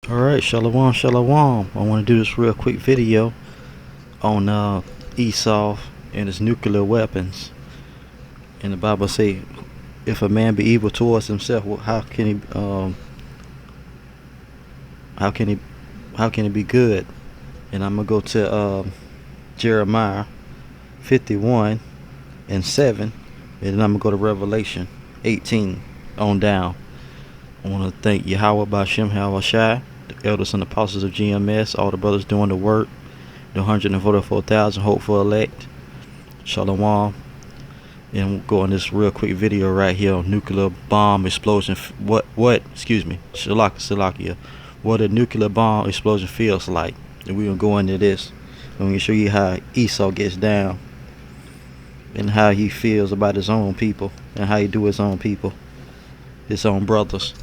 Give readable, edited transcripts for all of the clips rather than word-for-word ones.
Alright, Shalom, Shalom. I want to do this real quick video on Esau and his nuclear weapons. And the Bible say, if a man be evil towards himself, how can how can he, how can he be good? And I'm gonna go to Jeremiah 51 and 7, and then I'm gonna go to Revelation 18 on down. I want to thank Yahweh Bashem Shai, the elders and apostles of GMS, all the brothers doing the work, the 144,000 hopeful elect. Shalom. And we'll go on this real quick video right here on nuclear bomb explosion. Excuse me, Shalakia. What a nuclear bomb explosion feels like. And we're going to go into this. I'm going to show you how Esau gets down and how he feels about his own people and how he do his own people, his own brothers.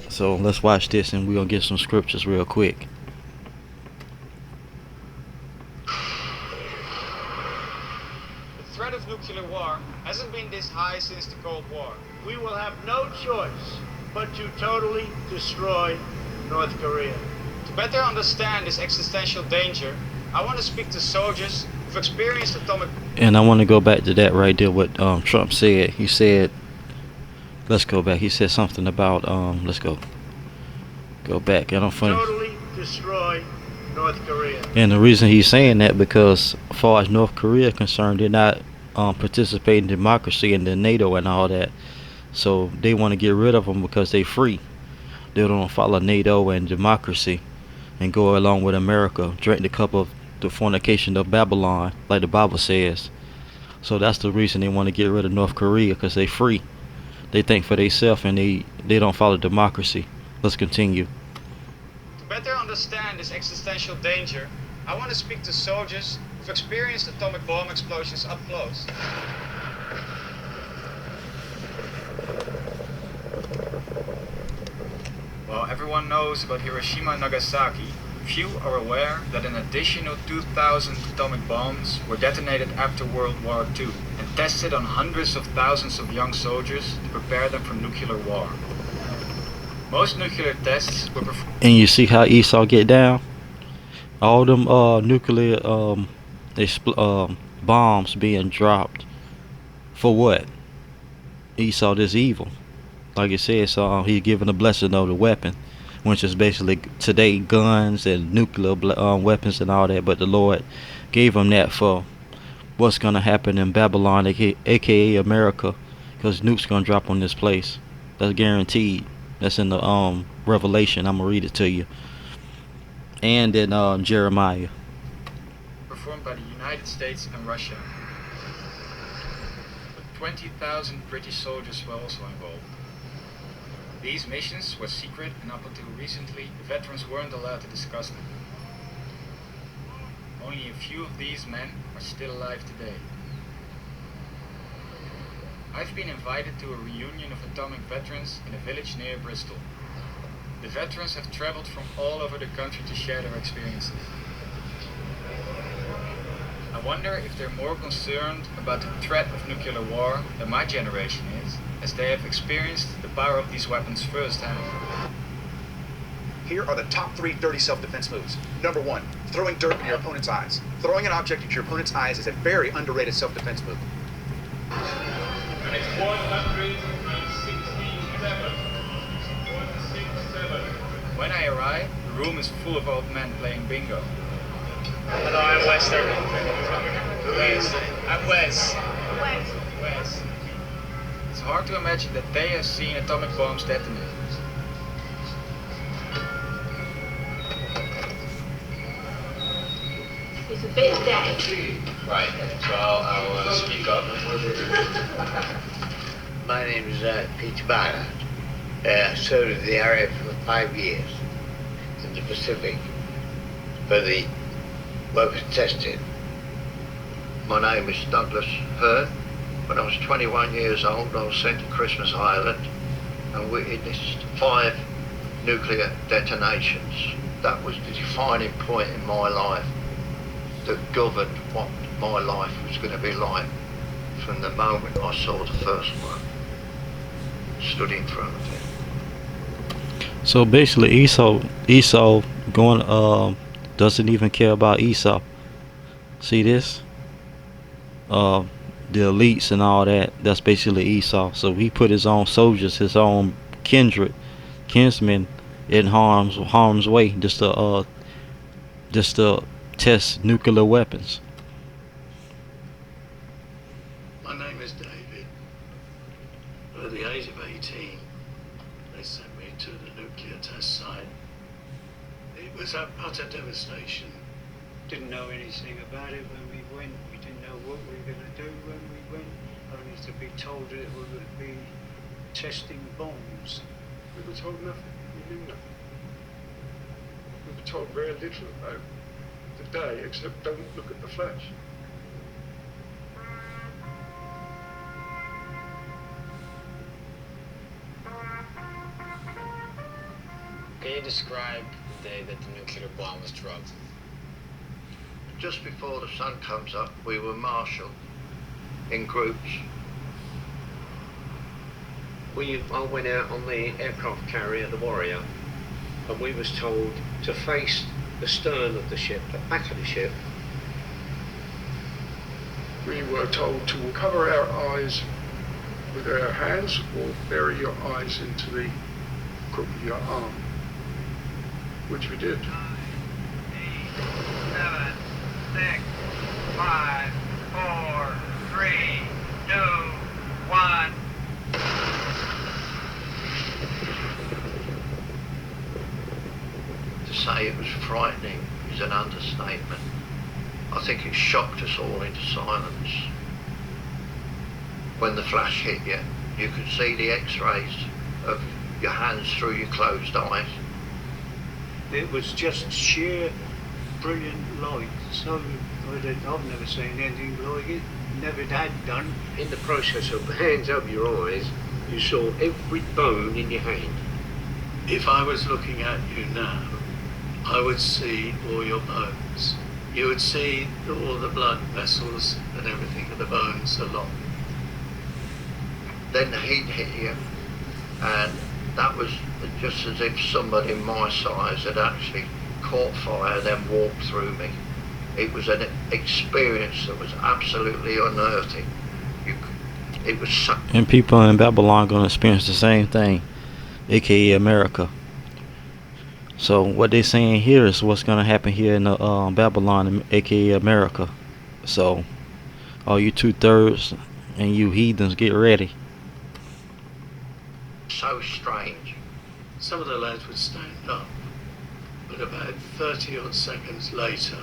So let's watch this and we're going to get some scriptures real quick. The threat of nuclear war hasn't been this high since the Cold War. We will have no choice but to totally destroy North Korea. To better understand this existential danger, I want to speak to soldiers who've experienced atomic... And I want to go back to that right there, what Trump said. He said, let's go back. He said something about, let's go back. And I'm funny. Totally destroy North Korea. And the reason he's saying that because, as far as North Korea is concerned, they're not participating in democracy and the NATO and all that. So they want to get rid of them because they're free. They don't follow NATO and democracy and go along with America, drink the cup of the fornication of Babylon, like the Bible says. So that's the reason they want to get rid of North Korea, because they're free. They think for themselves and they don't follow democracy. Let's continue. To better understand this existential danger, I want to speak to soldiers who've experienced atomic bomb explosions up close. While everyone knows about Hiroshima and Nagasaki, few are aware that an additional 2,000 atomic bombs were detonated after World War II and tested on hundreds of thousands of young soldiers to prepare them for nuclear war. Most nuclear tests were performed. And you see how Esau get down? All them nuclear bombs being dropped. For what? Esau this evil. Like it says, he's given a blessing of the weapon, which is basically today guns and nuclear weapons and all that. But the Lord gave him that for what's going to happen in Babylon, aka America, because nukes going to drop on this place. That's guaranteed. That's in the Revelation. I'm going to read it to you. And in Jeremiah. Performed by the United States and Russia. But 20,000 British soldiers were also involved. These missions were secret, and up until recently, the veterans weren't allowed to discuss them. Only a few of these men are still alive today. I've been invited to a reunion of atomic veterans in a village near Bristol. The veterans have traveled from all over the country to share their experiences. I wonder if they're more concerned about the threat of nuclear war than my generation is, as they have experienced the power of these weapons firsthand. Here are the top 3 dirty self-defense moves. Number 1, throwing dirt in your opponent's eyes. Throwing an object at your opponent's eyes is a very underrated self-defense move. And it's 167. 167. When I arrive, the room is full of old men playing bingo. Hello, I'm Lester. Wes. I'm Wes. Wes. It's hard to imagine that they have seen atomic bombs detonate. It's a big day. Right, so I'll speak up. My name is Peter Barnard. I served in the area for 5 years in the Pacific for the weapons testing. My name is Douglas Hearn. When I was 21 years old, I was sent to Christmas Island and witnessed 5 nuclear detonations. That was the defining point in my life that governed what my life was going to be like from the moment I saw the first one, stood in front of it. So basically, Esau going doesn't even care about Esau. See this? Uh, the elites and all that. That's basically Esau. So he put his own soldiers, his own kinsmen, in harm's way just to test nuclear weapons. My name is David. At the age of 18, they sent me to the nuclear test site. It was utter devastation. Didn't know anything about it when we went. We didn't know what we were going to do when we went, only to be told that we would be testing bombs. We were told nothing. We knew nothing. We were told very little about the day, except don't look at the flash. Can you describe the day that the nuclear bomb was dropped? Just before the sun comes up, we were marshaled in groups. I went out on the aircraft carrier, the Warrior, and we was told to face the stern of the ship, the back of the ship. We were told to cover our eyes with our hands or bury your eyes into the crook of your arm, which we did. 8, 7, 6, 5, 4, 3, 2, 1. To say it was frightening is an understatement. I think it shocked us all into silence. When the flash hit you, you could see the x-rays of your hands through your closed eyes. It was just sheer brilliant light. So I've never seen anything like it. Never had done. In the process of hands over your eyes, you saw every bone in your hand. If I was looking at you now, I would see all your bones. You would see all the blood vessels and everything, and the bones a lot. Then the heat hit you, and that was just as if somebody my size had actually caught fire, then walked through me. It was an experience that was absolutely unearthing. It was so. And people in Babylon gonna experience the same thing, aka America. So what they're saying here is what's gonna happen here in Babylon, aka America. So all you 2/3 and you heathens, get ready. So strange. Some of the lads would stand up, but about 30 odd seconds later,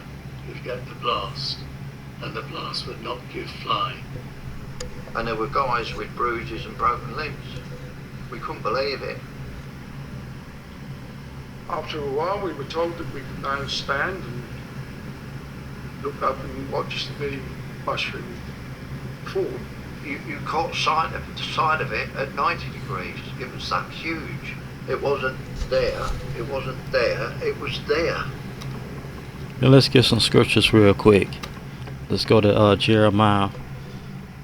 you'd get the blast, and the blast would knock you flying. And there were guys with bruises and broken limbs. We couldn't believe it. After a while, we were told that we could now stand and look up and watch the mushroom fall. You caught sight of the side of it at 90 degrees. It was that huge. It wasn't there. It wasn't there. It was there. Now let's get some scriptures real quick. Let's go to Jeremiah,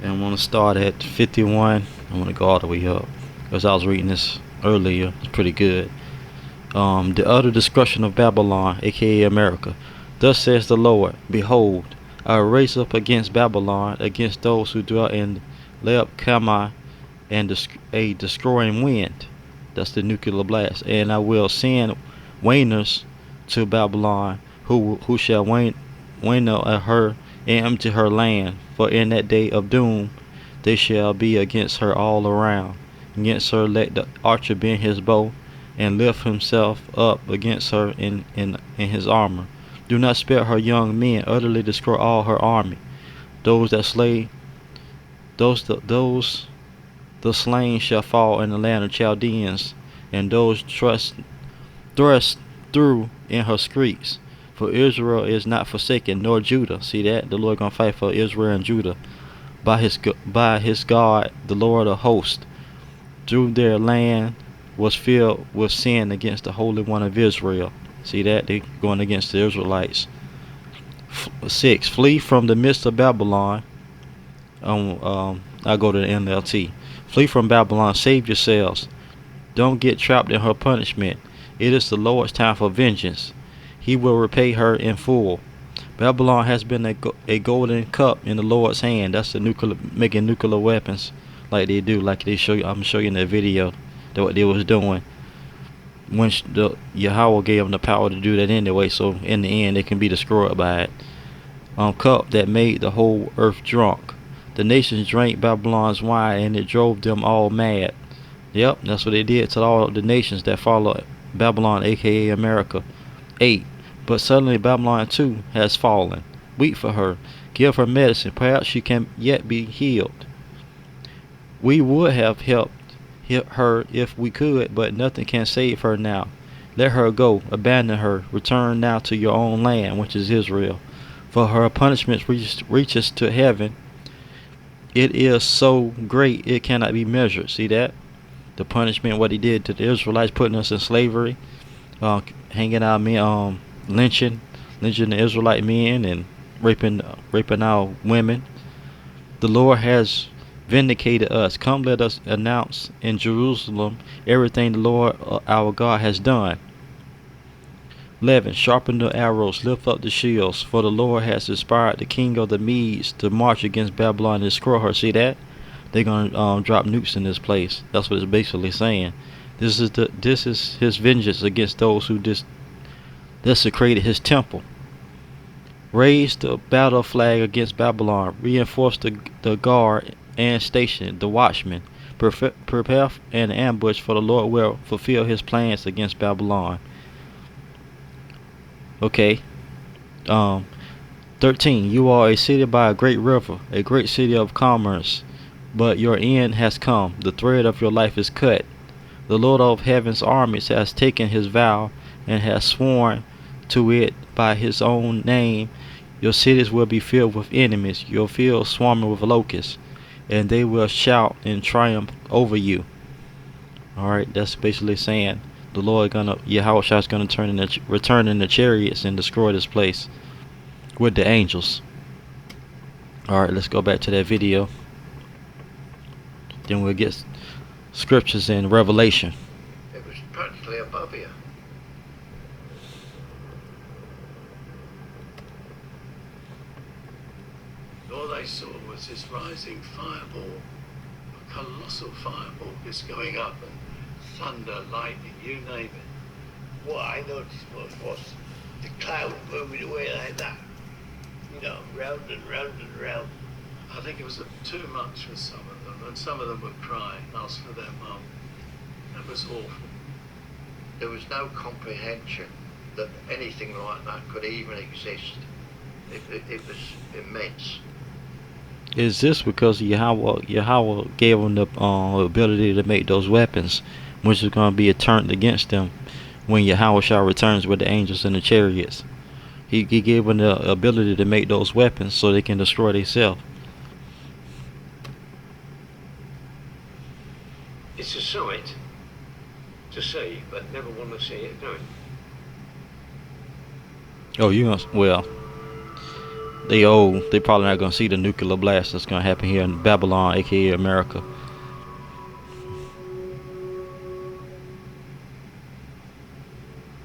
and I'm gonna start at 51. I'm gonna go all the way up because I was reading this earlier. It's pretty good. The utter destruction of Babylon, aka America. Thus says the Lord, behold, I will raise up against Babylon, against those who dwell in Leab Kamai, and a destroying wind. That's the nuclear blast. And I will send waners to Babylon, who shall wane at her and empty her land. For in that day of doom they shall be against her all around. Against her let the archer bend his bow, and lift himself up against her in his armor. Do not spare her young men, utterly destroy all her army. Those that slay, the slain shall fall in the land of Chaldeans, and those thrust through in her streets. For Israel is not forsaken, nor Judah. See that? The Lord gonna fight for Israel and Judah. By his God, the Lord of hosts. Through their land was filled with sin against the Holy One of Israel. See that? They going against the Israelites. 6. Flee from the midst of Babylon. I go to the NLT. Flee from Babylon. Save yourselves. Don't get trapped in her punishment. It is the Lord's time for vengeance. He will repay her in full. Babylon has been a golden cup in the Lord's hand. That's the nuclear, making nuclear weapons like they do, like they show you. I'm showing you in that video that what they was doing. When the Yahweh gave them the power to do that anyway, so in the end they can be destroyed by it. Cup that made the whole earth drunk. The nations drank Babylon's wine, and it drove them all mad. Yep, that's what they did to all the nations that followed Babylon, aka America. 8. But suddenly Babylon too has fallen. Weep for her. Give her medicine. Perhaps she can yet be healed. We would have helped her if we could, but nothing can save her now. Let her go. Abandon her. Return now to your own land, which is Israel. For her punishment reaches to heaven. It is so great it cannot be measured. See that? The punishment, what he did to the Israelites, putting us in slavery, hanging out men, lynching the Israelite men, and raping our women. The Lord has vindicated us. Come, let us announce in Jerusalem everything the Lord our God has done. 11. Sharpen the arrows, lift up the shields, for the Lord has inspired the king of the Medes to march against Babylon and destroy her. See that? They're gonna drop nukes in this place. That's what it's basically saying. This is his vengeance against those who desecrated his temple. Raise the battle flag against Babylon. Reinforce the guard and station the watchmen. Prepare an ambush, for the Lord will fulfill his plans against Babylon. Okay. 13. You are a city by a great river, a great city of commerce, but your end has come. The thread of your life is cut. The Lord of heaven's armies has taken his vow and has sworn to it by his own name. Your cities will be filled with enemies, your fields swarming with locusts, and they will shout in triumph over you. Alright, that's basically saying the Lord Yahweh is gonna return in the chariots and destroy this place with the angels. Alright, let's go back to that video. Then we'll get scriptures in Revelation. It was practically above you. All they saw was this rising fireball, a colossal fireball just going up, and thunder, lightning, you name it. What I noticed was the cloud moving away like that. You know, round and round and round. I think it was too much for some of them, and some of them would cry and ask for their mum. It was awful. There was no comprehension that anything like that could even exist. It was immense. Is this because Yahweh gave them the ability to make those weapons, which is going to be turned against them when Yahweh shall returns with the angels and the chariots? He gave them the ability to make those weapons so they can destroy themselves. It's a sight to see, but never want to see it going. Oh, well, they probably not gonna see the nuclear blast that's gonna happen here in Babylon, aka America.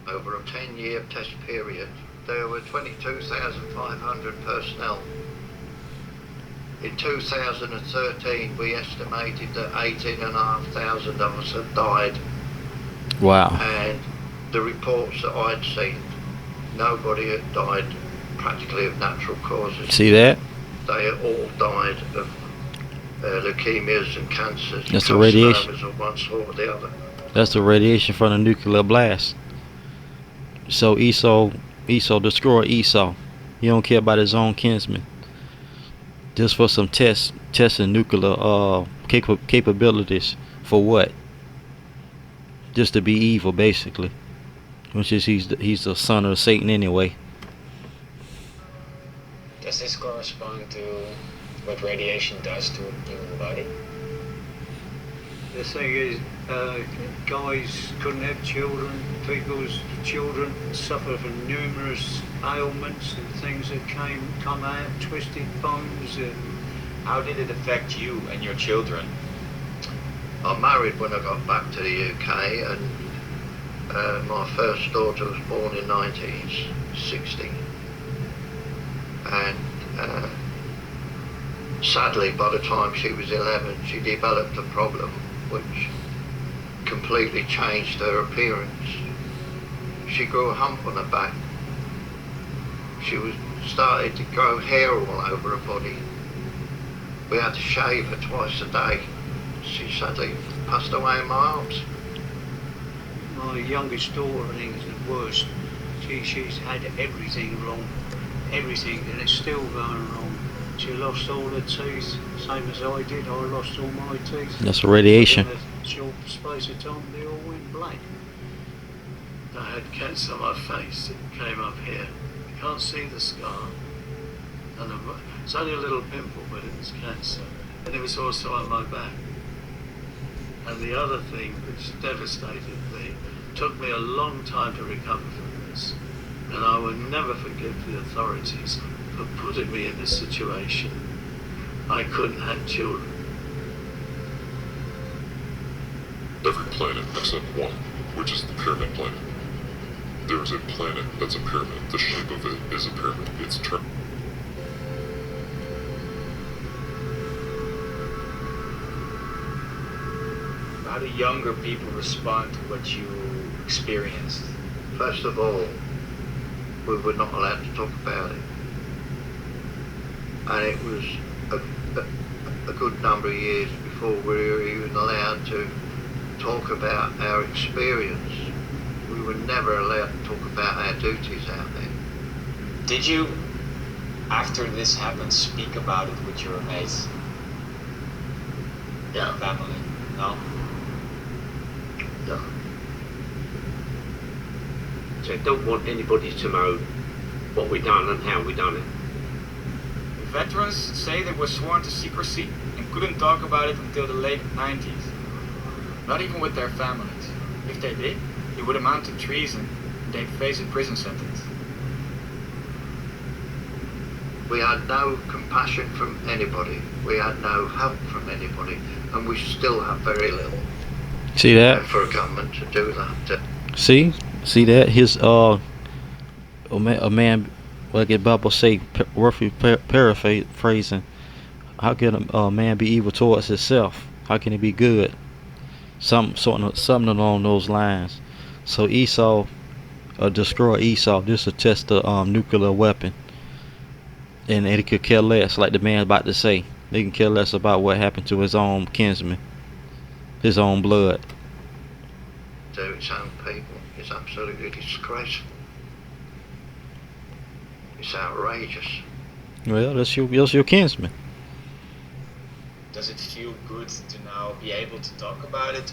Over a 10-year test period, there were 22,500 personnel. In 2013, we estimated that 18,500 of us had died. Wow. And the reports that I'd seen, nobody had died practically of natural causes. See that? They all died of leukemias and cancers. That's the radiation. Of one sort or the other. That's the radiation from the nuclear blast. So Esau destroyed Esau. He don't care about his own kinsmen. Just for some testing nuclear capabilities. For what? Just to be evil, basically. Which is he's the son of Satan anyway. Does this correspond to what radiation does to a human body? The thing is, guys couldn't have children, people's children suffer from numerous ailments and things that come out, twisted bones. How did it affect you and your children? I married when I got back to the UK, and My first daughter was born in 1960, and sadly, by the time she was 11, she developed a problem which completely changed her appearance. She grew a hump on her back. She started to grow hair all over her body. We had to shave her twice a day. She sadly passed away in my arms. My youngest daughter, I think, is the worst. She's had everything wrong, everything, and it's still going wrong. She lost all her teeth, same as I did. I lost all my teeth. That's radiation. In a short space of time, they all went black. I had cancer on my face. It came up here. You can't see the scar. And it's only a little pimple, but it was cancer. And it was also on my back. And the other thing which devastated me, took me a long time to recover from this. And I will never forgive the authorities for putting me in this situation. I couldn't have children. Every planet except one, which is the pyramid planet. There is a planet that's a pyramid. The shape of it is a pyramid. It's turned. How do younger people respond to what you experienced? First of all, we were not allowed to talk about it. And it was a good number of years before we were even allowed to talk about our experience. We were never allowed to talk about our duties out there. Did you, after this happened, speak about it with your mates? No. Family? No? No. So I don't want anybody to know what we done and how we done it. Veterans say they were sworn to secrecy and couldn't talk about it until the late 90s. Not even with their families. If they did, it would amount to treason and they'd face a prison sentence. We had no compassion from anybody. We had no help from anybody. And we still have very little. See that? For a government to do that. See that? His a man, like the Bible say, roughly paraphrasing, how can a man be evil towards himself? How can he be good? Something along those lines. So Esau, destroy Esau. This will test the nuclear weapon, and it could care less, like the man about to say. They can care less about what happened to his own kinsman, his own blood. To its own people. It's absolutely disgraceful. It's outrageous. Well, that's your kinsman. Does it feel good to now be able to talk about it?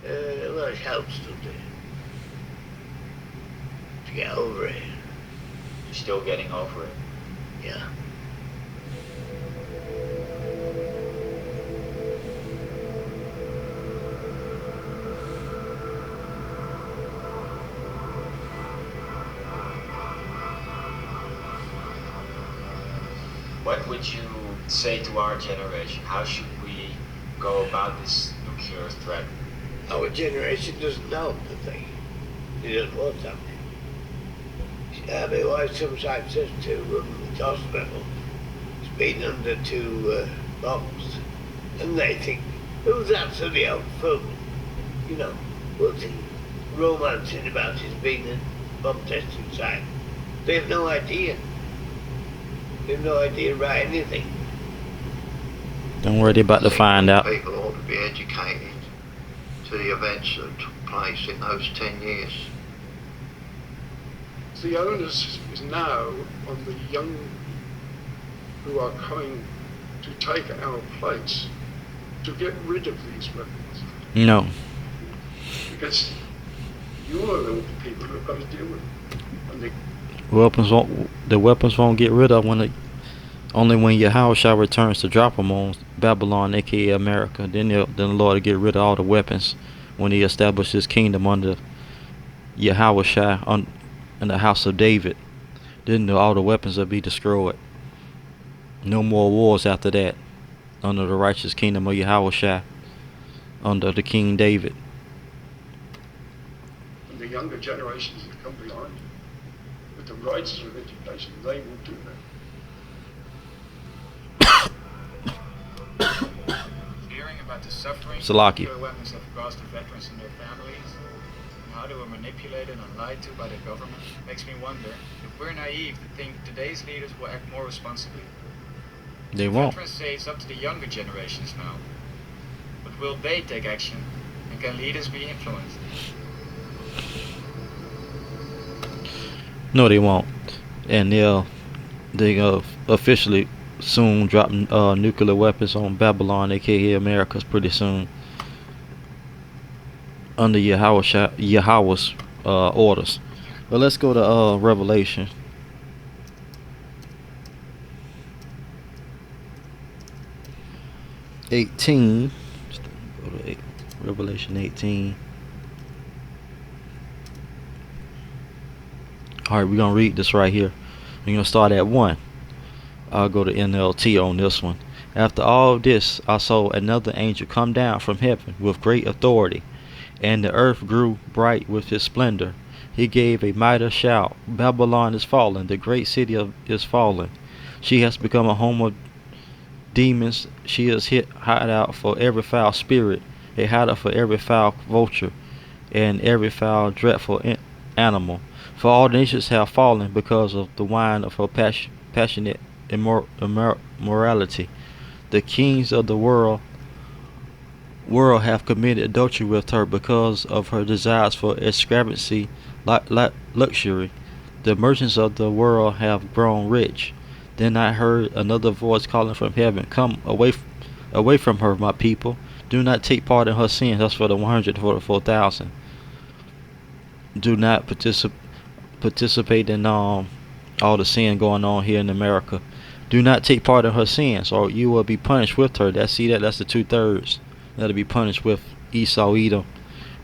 Well, it helps to get over it. You're still getting over it. Yeah. What would you say to our generation? How should we go about this nuclear threat? Our generation doesn't know the thing. He doesn't want something. I mean, why sometimes says to the hospital, he's been under 2 bombs, and they think, who's that for the old film? You know, what's he romancing about his being a bomb testing site? They have no idea. They have no idea about anything. Don't worry, they're about to find out. People ought to be educated to the events that took place in those 10 years. The onus is now on the young who are coming to take our place to get rid of these weapons. No. Because you're the people who've got to deal with it. And the weapons won't get rid of only when Yahushua returns to drop them on Babylon, aka America. Then the Lord will get rid of all the weapons when He establishes His kingdom under Yahushua in the house of David. Then all the weapons will be destroyed. No more wars after that under the righteous kingdom of Yahushua under the King David. the younger generations that come behind, with the rights of education, they will do that. Hearing about the suffering Salaki. nuclear weapons have caused the veterans and their families, and how they were manipulated and lied to by the government, makes me wonder if we're naive to think today's leaders will act more responsibly. They won't. Veterans say it's up to the younger generations now. But will they take action? And can leaders be influenced? No, they won't. And they officially soon drop nuclear weapons on Babylon, aka Americas, pretty soon. Under Yahweh's orders. But let's go to Revelation. Go to Revelation 18. Alright, we're going to read this right here. We're going to start at 1. I'll go to NLT on this one. After all this, I saw another angel come down from heaven with great authority, and the earth grew bright with his splendor. He gave a mighty shout, Babylon is fallen, the great city is fallen. She has become a home of demons. She is hideout for every foul spirit, a hideout for every foul vulture, and every foul dreadful animal. For all nations have fallen because of the wine of her passionate immorality. The kings of the world have committed adultery with her because of her desires for extravagancy, luxury. The merchants of the world have grown rich. Then I heard another voice calling from heaven, "Come away from her, my people. Do not take part in her sins." That's for the 144,000. Do not participate in all the sin going on here in America. Do not take part in her sins, or you will be punished with her. That's the 2/3. That'll be punished with Esau, Edom,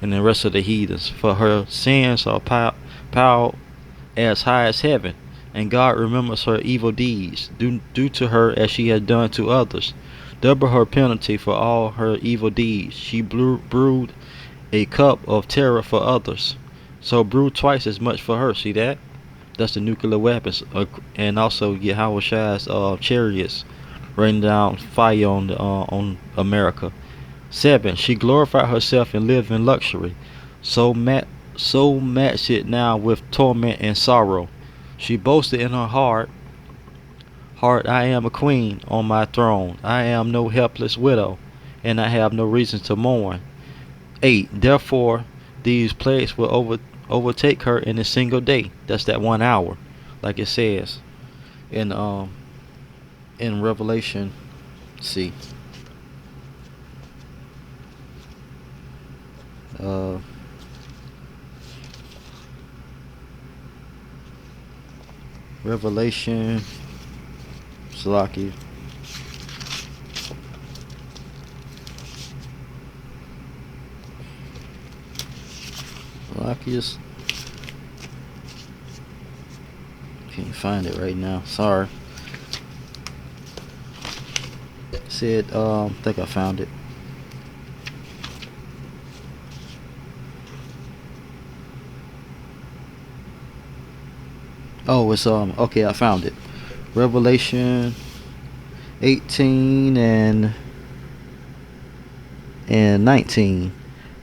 and the rest of the heathens. For her sins are piled as high as heaven, and God remembers her evil deeds. Do to her as she has done to others. Double her penalty for all her evil deeds. She brewed a cup of terror for others, so brew twice as much for her. See that? That's the nuclear weapons, and also Yahweh's chariots raining down fire on America. 7. She glorified herself and lived in luxury, so matched it now with torment and sorrow. She boasted in her heart, I am a queen on my throne. I am no helpless widow, and I have no reason to mourn. 8. Therefore, these plagues will overtake her in a single day. That's that 1 hour, like it says in Revelation. See. Revelation, Salaki. Salakius. Can't find it right now. Sorry. Said, I think I found it. Oh, it's okay, I found it. Revelation 18 and 19.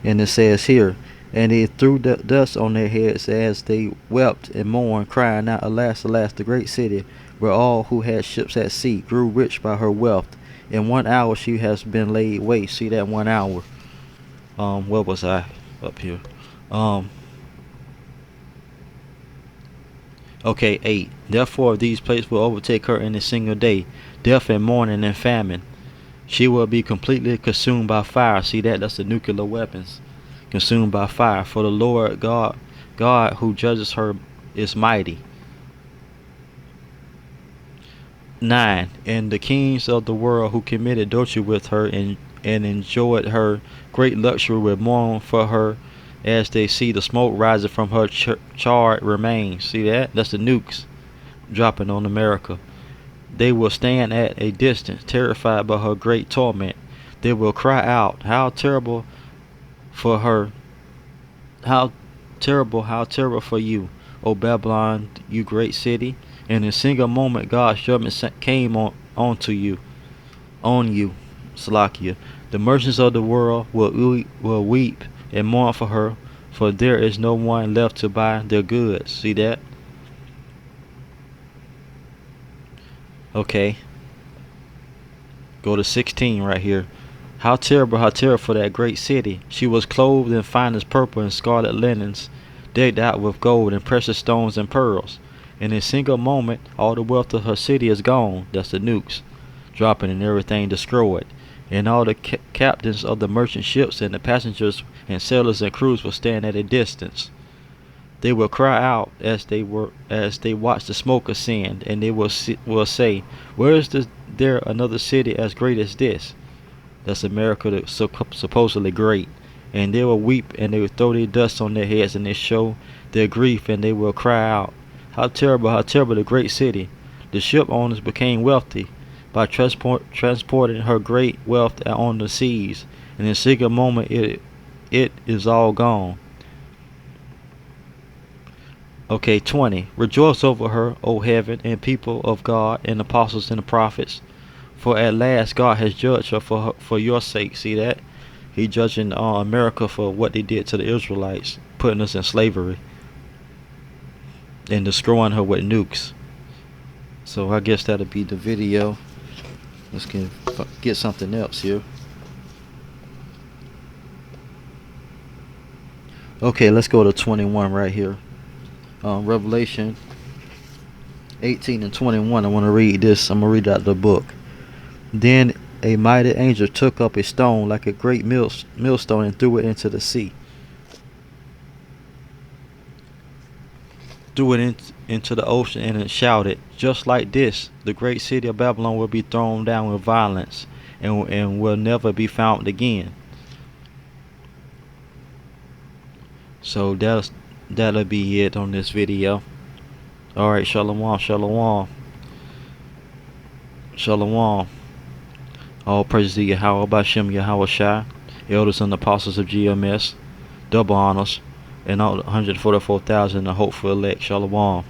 And it says here, and he threw dust on their heads as they wept and mourned, crying out, Alas, alas, the great city, where all who had ships at sea grew rich by her wealth. In 1 hour she has been laid waste. See that 1 hour. What was I up here? Okay, 8. Therefore these plagues will overtake her in a single day, death and mourning and famine. She will be completely consumed by fire. See that? That's the nuclear weapons. Consumed by fire. For the Lord God who judges her is mighty. 9. And the kings of the world who committed adultery with her and enjoyed her great luxury will mourn for her as they see the smoke rising from her charred remains. See that? That's the nukes dropping on America. They will stand at a distance, terrified by her great torment. They will cry out, how terrible for her, how how terrible for you, O Babylon, you great city. In a single moment God's judgment came on you, Salakia. The merchants of the world will weep and mourn for her, for there is no one left to buy their goods. See that? Okay. Go to 16 right here. How terrible for that great city. She was clothed in finest purple and scarlet linens, decked out with gold and precious stones and pearls. In a single moment, all the wealth of her city is gone. That's the nukes, dropping and everything destroyed. And all the captains of the merchant ships and the passengers and sailors and crews will stand at a distance. They will cry out as they watch the smoke ascend, and they will say, "Where is there another city as great as this?" That's America, that's supposedly great. And they will weep and they will throw their dust on their heads and they show their grief and they will cry out, how terrible the great city. The ship owners became wealthy by transporting her great wealth on the seas. In a single moment it is all gone. Okay, 20. Rejoice over her, O heaven, and people of God, and apostles and the prophets. For at last God has judged her for your sake. See that? He judging America for what they did to the Israelites, putting us in slavery and destroying her with nukes. So I guess that'll be the video. Let's get something else here. Okay, let's go to 21 right here. Revelation 18 and 21. I want to read this. I'm going to read out the book. Then a mighty angel took up a stone like a great millstone and threw it into the sea. Threw it into the ocean, and it shouted, "Just like this, the great city of Babylon will be thrown down with violence and will never be found again." So that'll be it on this video. Alright, shalom, shalom. Shalom. All praise to Yahweh, Bashem, Yahweh Shai, elders and apostles of GMS, double honors, and all 144,000 the hopeful elect. Shalom.